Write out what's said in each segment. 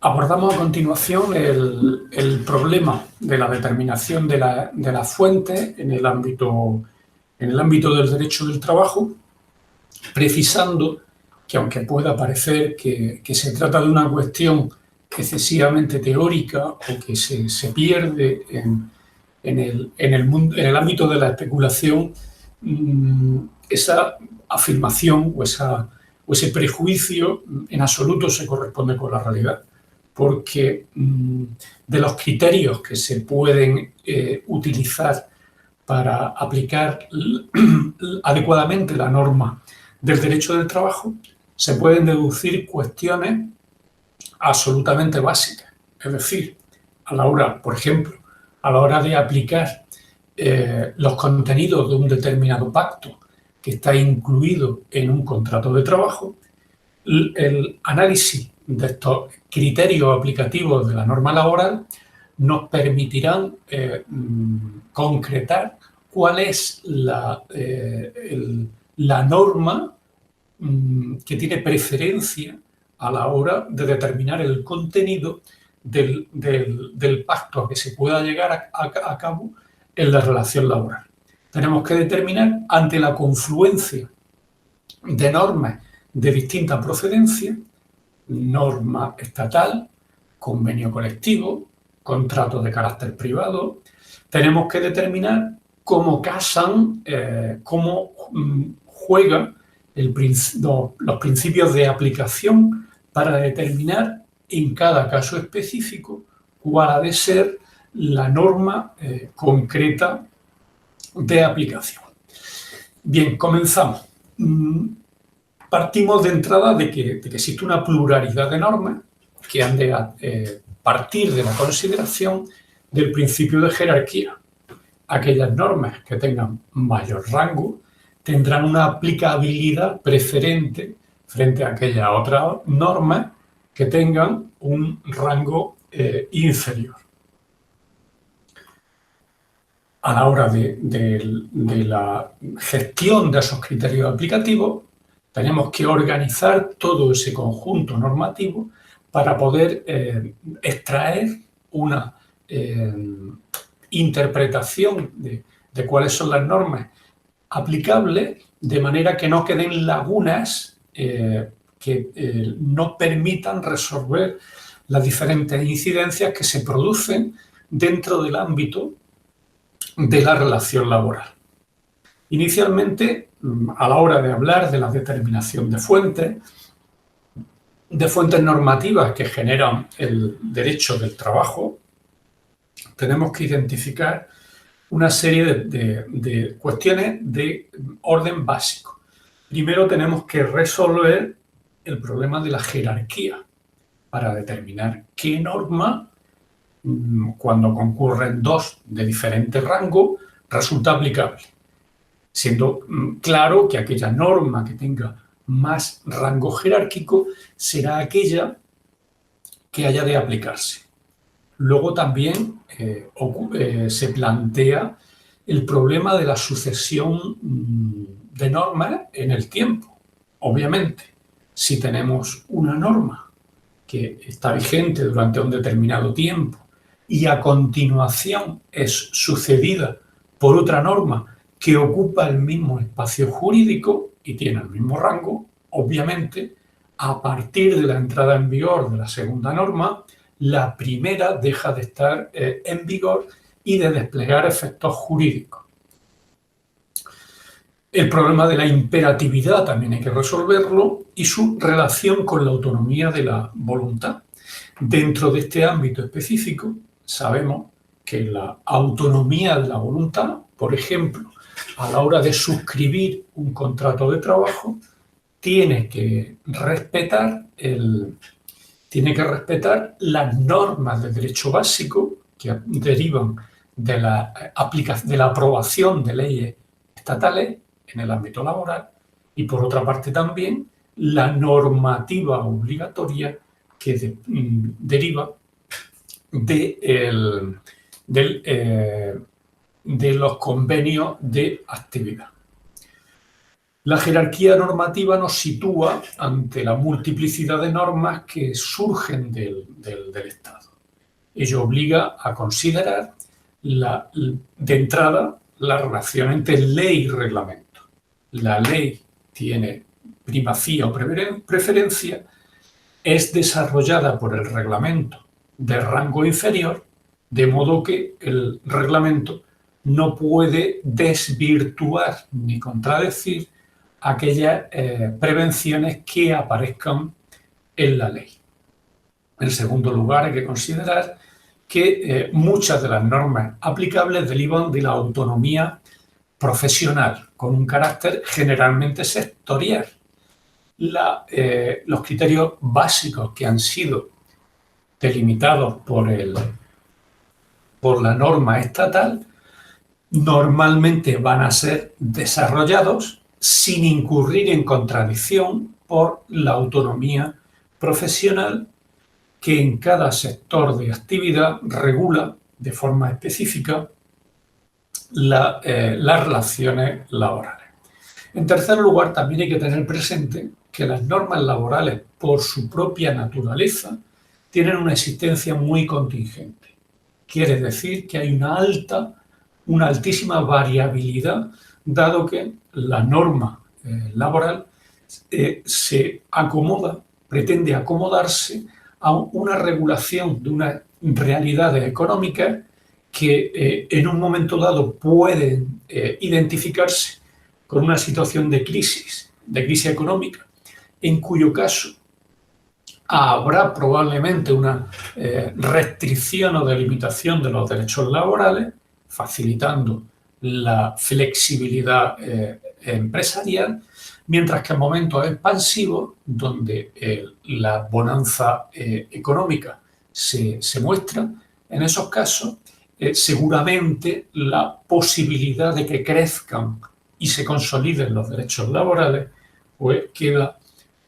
Abordamos a continuación el problema de la determinación de la fuente en el ámbito del derecho del trabajo, precisando que, aunque pueda parecer que se trata de una cuestión excesivamente teórica o que se pierde en el ámbito de la especulación, esa afirmación o ese prejuicio en absoluto se corresponde con la realidad, porque de los criterios que se pueden utilizar para aplicar adecuadamente la norma del derecho del trabajo, se pueden deducir cuestiones absolutamente básicas. Es decir, a la hora, por ejemplo, a la hora de aplicar los contenidos de un determinado pacto que está incluido en un contrato de trabajo, el análisis de estos criterios aplicativos de la norma laboral nos permitirán concretar cuál es la norma que tiene preferencia a la hora de determinar el contenido del pacto a que se pueda llegar a cabo en la relación laboral. Tenemos que determinar, ante la confluencia de normas de distinta procedencia, norma estatal, convenio colectivo, contrato de carácter privado, tenemos que determinar cómo casan, cómo juegan los principios de aplicación para determinar en cada caso específico cuál ha de ser la norma concreta de aplicación. Bien, comenzamos. Partimos de entrada de que existe una pluralidad de normas que han de partir de la consideración del principio de jerarquía. Aquellas normas que tengan mayor rango tendrán una aplicabilidad preferente frente a aquellas otras normas que tengan un rango inferior. A la hora de la gestión de esos criterios aplicativos, tenemos que organizar todo ese conjunto normativo para poder extraer una interpretación de cuáles son las normas aplicables, de manera que no queden lagunas que no permitan resolver las diferentes incidencias que se producen dentro del ámbito de la relación laboral. Inicialmente, a la hora de hablar de la determinación de fuentes normativas que generan el derecho del trabajo, tenemos que identificar una serie de cuestiones de orden básico. Primero tenemos que resolver el problema de la jerarquía para determinar qué norma, cuando concurren dos de diferente rango, resulta aplicable, siendo claro que aquella norma que tenga más rango jerárquico será aquella que haya de aplicarse. Luego también se plantea el problema de la sucesión de normas en el tiempo. Obviamente, si tenemos una norma que está vigente durante un determinado tiempo y a continuación es sucedida por otra norma que ocupa el mismo espacio jurídico y tiene el mismo rango, obviamente, a partir de la entrada en vigor de la segunda norma, la primera deja de estar en vigor y de desplegar efectos jurídicos. El problema de la imperatividad también hay que resolverlo y su relación con la autonomía de la voluntad. Dentro de este ámbito específico, sabemos que la autonomía de la voluntad, por ejemplo, a la hora de suscribir un contrato de trabajo, tiene que respetar las normas de derecho básico que derivan de la aprobación de leyes estatales en el ámbito laboral y, por otra parte, también la normativa obligatoria que deriva de los convenios de actividad. La jerarquía normativa nos sitúa ante la multiplicidad de normas que surgen del Estado. Ello obliga a considerar de entrada la relación entre ley y reglamento. La ley tiene primacía o preferencia, es desarrollada por el reglamento de rango inferior, de modo que el reglamento no puede desvirtuar ni contradecir aquellas prevenciones que aparezcan en la ley. En segundo lugar, hay que considerar que muchas de las normas aplicables derivan de la autonomía profesional, con un carácter generalmente sectorial. Los criterios básicos que han sido delimitados por la norma estatal normalmente van a ser desarrollados sin incurrir en contradicción por la autonomía profesional que en cada sector de actividad regula de forma específica las relaciones laborales. En tercer lugar, también hay que tener presente que las normas laborales, por su propia naturaleza, tienen una existencia muy contingente. Quiere decir que hay una altísima variabilidad, dado que la norma laboral se acomoda, pretende acomodarse a una regulación de unas realidades económicas que en un momento dado pueden identificarse con una situación de crisis económica, en cuyo caso habrá probablemente una restricción o delimitación de los derechos laborales, facilitando la flexibilidad empresarial, mientras que en momentos expansivos, donde la bonanza económica se muestra, en esos casos seguramente la posibilidad de que crezcan y se consoliden los derechos laborales pues queda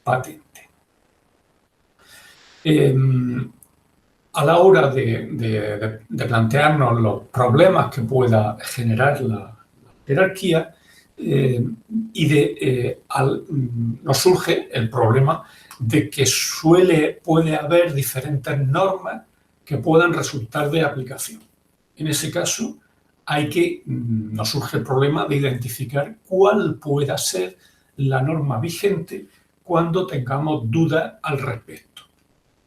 patente. A la hora de plantearnos los problemas que pueda generar la jerarquía, nos surge el problema de que puede haber diferentes normas que puedan resultar de aplicación. En ese caso, nos surge el problema de identificar cuál pueda ser la norma vigente cuando tengamos dudas al respecto.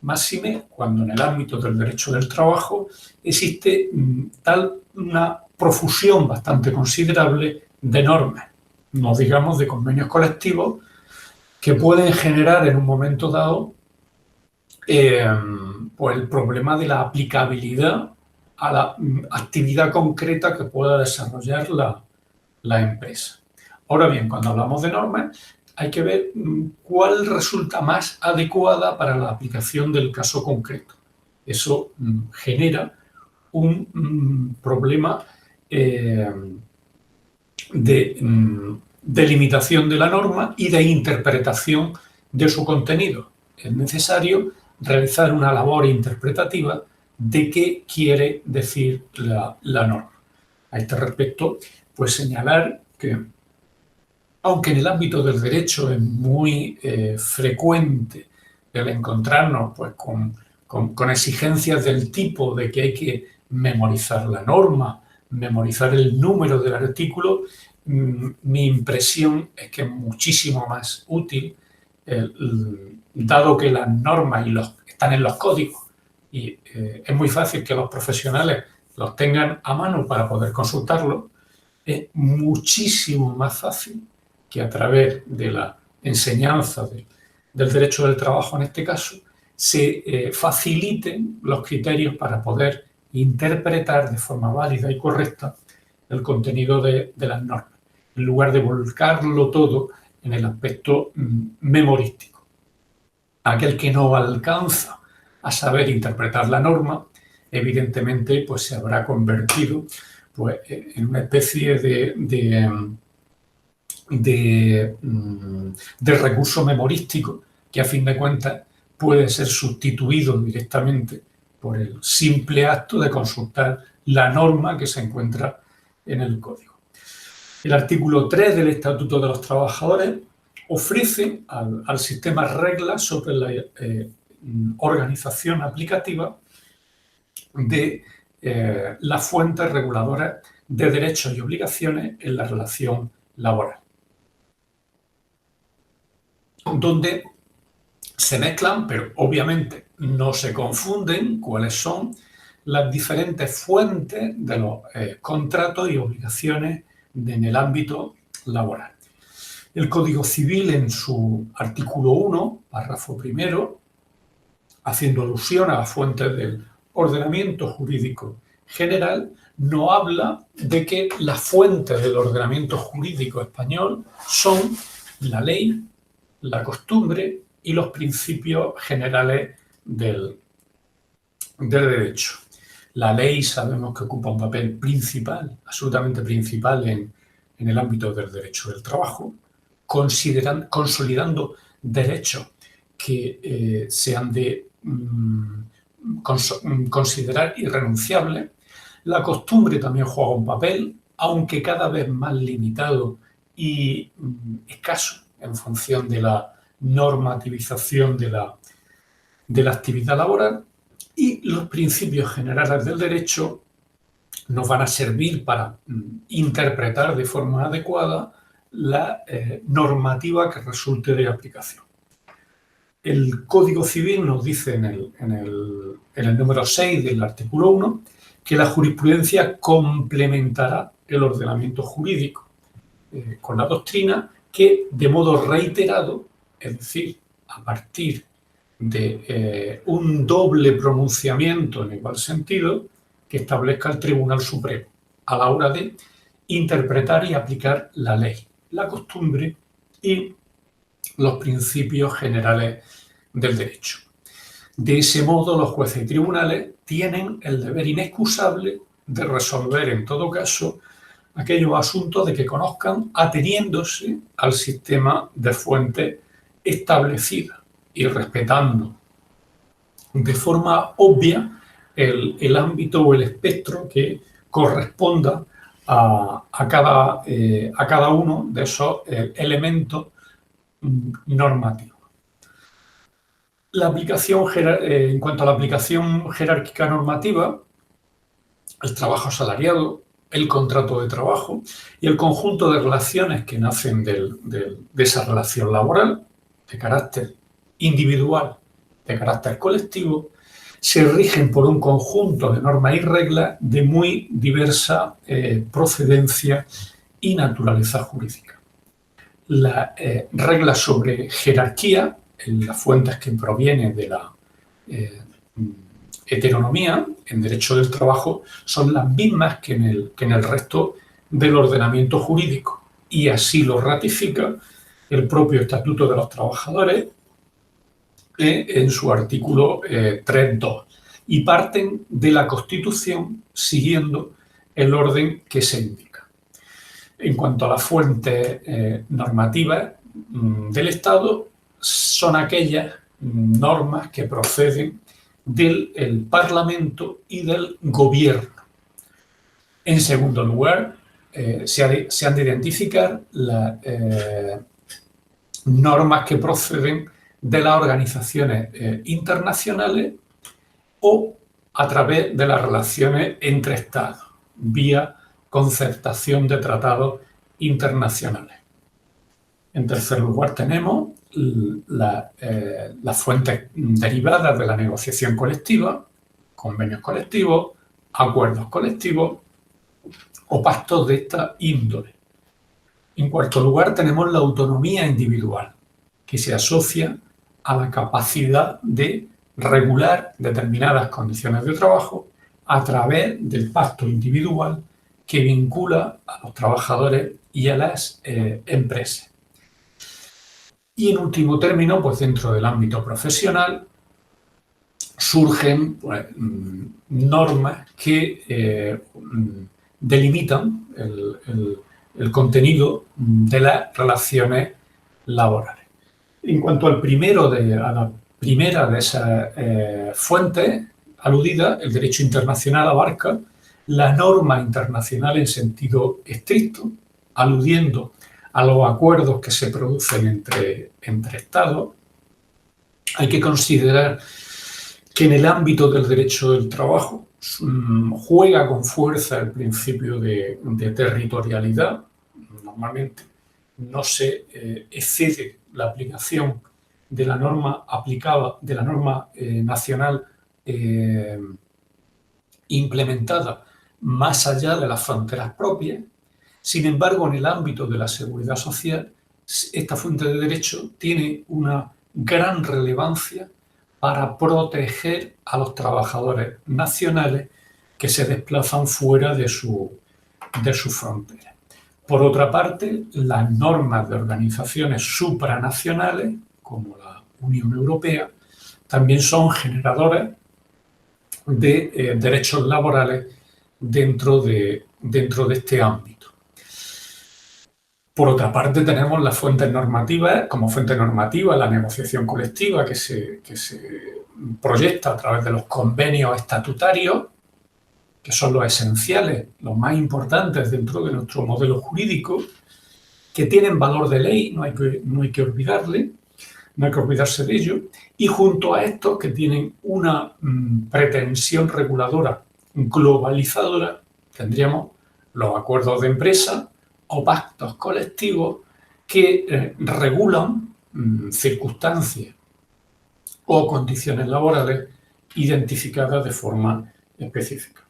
Máxime cuando en el ámbito del derecho del trabajo existe una profusión bastante considerable de normas, no digamos de convenios colectivos, que pueden generar en un momento dado pues el problema de la aplicabilidad a la actividad concreta que pueda desarrollar la empresa. Ahora bien, cuando hablamos de normas, hay que ver cuál resulta más adecuada para la aplicación del caso concreto. Eso genera un problema de limitación de la norma y de interpretación de su contenido. Es necesario realizar una labor interpretativa de qué quiere decir la norma. A este respecto, pues señalar que, aunque en el ámbito del derecho es muy frecuente el encontrarnos pues, con exigencias del tipo de que hay que memorizar la norma, memorizar el número del artículo, mi impresión es que es muchísimo más útil, dado que las normas están en los códigos y es muy fácil que los profesionales los tengan a mano para poder consultarlos, es muchísimo más fácil que a través de la enseñanza del derecho del trabajo, en este caso, se faciliten los criterios para poder interpretar de forma válida y correcta el contenido de las normas, en lugar de volcarlo todo en el aspecto memorístico. Aquel que no alcanza a saber interpretar la norma, evidentemente pues, se habrá convertido pues, en una especie de recurso memorístico que a fin de cuentas puede ser sustituido directamente por el simple acto de consultar la norma que se encuentra en el código. El artículo 3 del Estatuto de los Trabajadores ofrece al sistema reglas sobre la organización aplicativa de las fuentes reguladoras de derechos y obligaciones en la relación laboral, donde se mezclan, pero obviamente no se confunden, cuáles son las diferentes fuentes de los contratos y obligaciones en el ámbito laboral. El Código Civil, en su artículo 1, párrafo primero, haciendo alusión a las fuentes del ordenamiento jurídico general, nos habla de que las fuentes del ordenamiento jurídico español son la ley, la costumbre y los principios generales del derecho. La ley sabemos que ocupa un papel principal, absolutamente principal en el ámbito del derecho del trabajo, consolidando derechos que se han de considerar irrenunciables. La costumbre también juega un papel, aunque cada vez más limitado y escaso en función de la normativización de la actividad laboral. Y los principios generales del derecho nos van a servir para interpretar de forma adecuada la normativa que resulte de aplicación. El Código Civil nos dice en el número 6 del artículo 1 que la jurisprudencia complementará el ordenamiento jurídico con la doctrina que de modo reiterado, es decir, a partir de un doble pronunciamiento en igual sentido, que establezca el Tribunal Supremo a la hora de interpretar y aplicar la ley, la costumbre y los principios generales del derecho. De ese modo, los jueces y tribunales tienen el deber inexcusable de resolver, en todo caso, aquellos asuntos de que conozcan ateniéndose al sistema de fuentes establecidas y respetando de forma obvia el ámbito o el espectro que corresponda a cada uno de esos elementos normativos. En cuanto a la aplicación jerárquica normativa, el trabajo asalariado, el contrato de trabajo y el conjunto de relaciones que nacen de esa relación laboral de carácter individual, de carácter colectivo, se rigen por un conjunto de normas y reglas de muy diversa procedencia y naturaleza jurídica. Las reglas sobre jerarquía, en las fuentes que provienen de la heteronomía en derecho del trabajo, son las mismas que en el resto del ordenamiento jurídico, y así lo ratifica el propio Estatuto de los Trabajadores en su artículo 3.2, y parten de la Constitución siguiendo el orden que se indica. En cuanto a las fuentes normativas del Estado, son aquellas normas que proceden del Parlamento y del Gobierno. En segundo lugar, se han de identificar las normas que proceden de las organizaciones internacionales o a través de las relaciones entre Estados, vía concertación de tratados internacionales. En tercer lugar, tenemos las fuentes derivadas de la negociación colectiva, convenios colectivos, acuerdos colectivos o pactos de esta índole. En cuarto lugar, tenemos la autonomía individual, que se asocia a la capacidad de regular determinadas condiciones de trabajo a través del pacto individual que vincula a los trabajadores y a las empresas. Y en último término, pues dentro del ámbito profesional surgen normas que delimitan el contenido de las relaciones laborales. En cuanto a la primera de esas fuentes aludidas, el derecho internacional abarca la norma internacional en sentido estricto, aludiendo a los acuerdos que se producen entre Estados, hay que considerar que en el ámbito del derecho del trabajo juega con fuerza el principio de territorialidad. Normalmente no se excede la aplicación de la norma aplicada, de la norma nacional implementada más allá de las fronteras propias. Sin embargo, en el ámbito de la seguridad social, esta fuente de derecho tiene una gran relevancia para proteger a los trabajadores nacionales que se desplazan fuera de su frontera. Por otra parte, las normas de organizaciones supranacionales, como la Unión Europea, también son generadores de derechos laborales dentro de este ámbito. Por otra parte, tenemos las fuentes normativas, como fuente normativa la negociación colectiva que se proyecta a través de los convenios estatutarios, que son los esenciales, los más importantes dentro de nuestro modelo jurídico, que tienen valor de ley, no hay que olvidarse de ello, y junto a estos que tienen una pretensión reguladora globalizadora, tendríamos los acuerdos de empresa o pactos colectivos que regulan circunstancias o condiciones laborales identificadas de forma específica.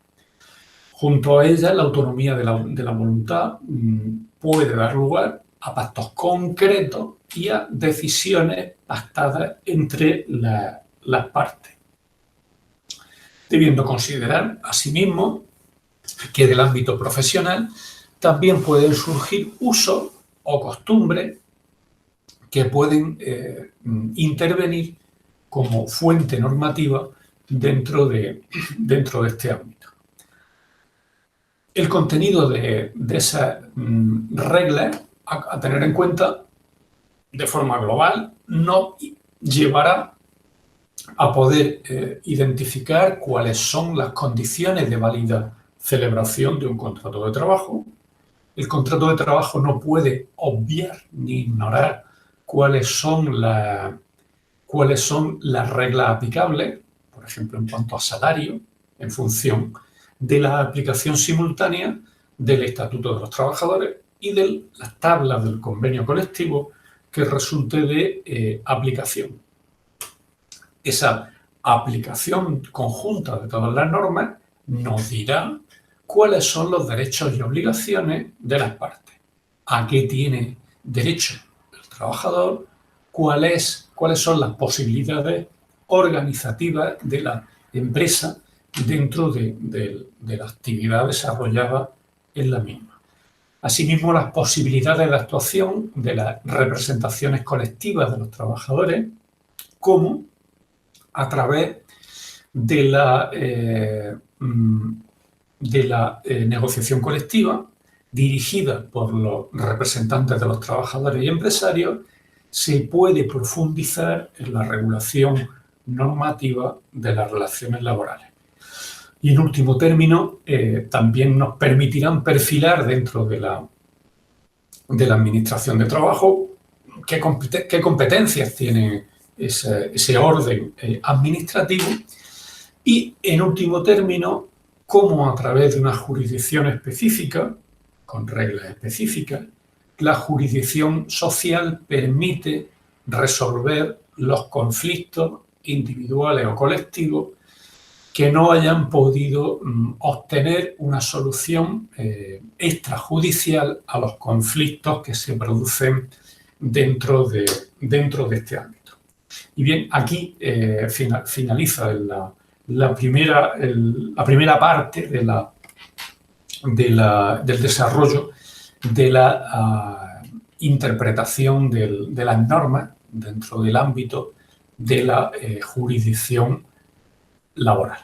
Junto a ellas, la autonomía de la voluntad puede dar lugar a pactos concretos y a decisiones pactadas entre las partes, debiendo considerar, asimismo, que del ámbito profesional también pueden surgir usos o costumbres que pueden intervenir como fuente normativa dentro de este ámbito. El contenido de esas reglas a tener en cuenta de forma global nos llevará a poder identificar cuáles son las condiciones de válida celebración de un contrato de trabajo. El contrato de trabajo no puede obviar ni ignorar cuáles son las reglas aplicables, por ejemplo, en cuanto a salario, en función de la aplicación simultánea del Estatuto de los Trabajadores y de las tablas del convenio colectivo que resulte de aplicación. Esa aplicación conjunta de todas las normas nos dirá cuáles son los derechos y obligaciones de las partes, a qué tiene derecho el trabajador, cuáles son las posibilidades organizativas de la empresa dentro de la actividad desarrollada en la misma. Asimismo, las posibilidades de actuación de las representaciones colectivas de los trabajadores, como a través de la negociación colectiva dirigida por los representantes de los trabajadores y empresarios, se puede profundizar en la regulación normativa de las relaciones laborales. Y en último término, también nos permitirán perfilar dentro de la administración de trabajo qué competencias tiene ese orden administrativo y, en último término, cómo a través de una jurisdicción específica, con reglas específicas, la jurisdicción social permite resolver los conflictos individuales o colectivos que no hayan podido obtener una solución extrajudicial a los conflictos que se producen dentro de este ámbito. Y bien, aquí finaliza la primera parte del desarrollo de la interpretación de las normas dentro del ámbito de la jurisdicción laboral.